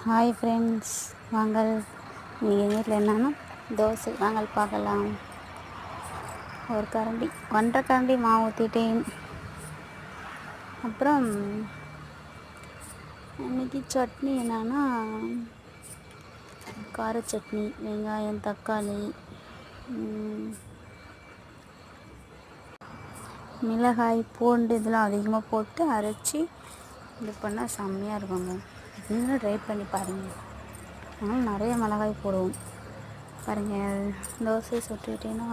Hi friends, வாங்கள் நீங்கள் வீட்டில் என்னன்னா தோசை வாங்கள் பார்க்கலாம். ஒரு கரண்டி 1.5 கரண்டி மாவு ஊற்றிட்டேன். அப்புறம் இன்றைக்கி சட்னி என்னன்னா கார சட்னி, வெங்காயம், தக்காளி, மிளகாய், பூண்டு இதெல்லாம் அதிகமாக போட்டு அரைச்சி இது பண்ணால் செம்மையாக இருக்குங்க. நீங்களும் ட்ரை பண்ணி பாருங்கள். அதனால் நிறைய மிளகாய் போடுவோம் பாருங்கள். தோசை சுட்டுக்கிட்டேன்னா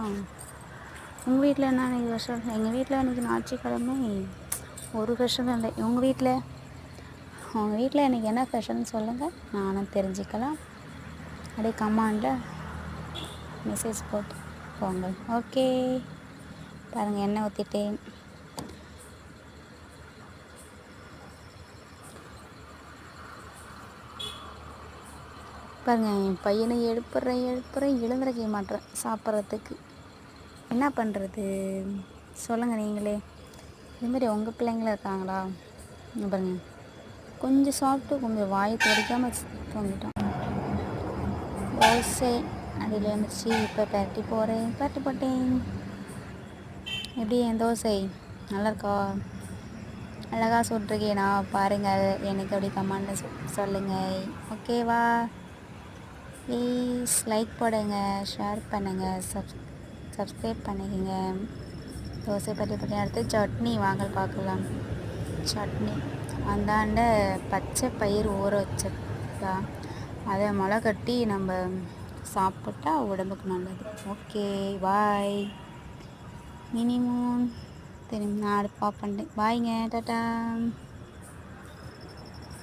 உங்கள் வீட்டில் என்ன இன்றைக்கி ஸ்பெஷல்? எங்கள் வீட்டில் இன்றைக்கி ஞாயிற்றுக்கிழமை ஒரு ஸ்பெஷலும் இல்லை. உங்கள் வீட்டில் இன்றைக்கி என்ன ஸ்பெஷல்னு சொல்லுங்கள், நானும் தெரிஞ்சுக்கலாம். அப்படியே கமெண்டில் மெசேஜ் போட்டு போங்க. ஓகே பாருங்கள், எண்ணெய் ஊற்றிட்டேன். பாருங்கள், என் பையனை எழுப்புறேன் எழுந்திருக்க மாட்டேறேன் சாப்பிட்றதுக்கு. என்ன பண்ணுறது சொல்லுங்கள் நீங்களே. இதுமாரி உங்கள் பிள்ளைங்களும் இருக்காங்களா? பாருங்கள், கொஞ்சம் சாப்பிட்டு கொஞ்சம் வாயை துடைக்காமல் தூங்கிட்டோம். தோசை அடியில் இருந்துச்சு. இப்போ பரட்டி போட்டேன். எப்படி என் தோசை நல்லா இருக்கா? அழகாக சுட்ருக்கேனா பாருங்கள். எனக்கு அப்படி கமெண்ட்டில் சொல்லுங்கள். ஓகேவா? ப்ளீஸ் லைக் போடுங்க, ஷேர் பண்ணுங்கள், சப்ஸ்கிரைப் பண்ணிக்கோங்க. தோசை பற்றி அடுத்து சட்னி வாங்கல் பார்க்கலாம். சட்னி அந்தாண்ட பச்சை பயிர் ஊற வச்சதா, அதை முளை கட்டி நம்ம சாப்பிட்டா உடம்புக்கு நல்லது. Okay bye. மினிமம் தெரியும் நான் அடுப்பா பண்ணுறேன். பாய்ங்க, டாட்டா.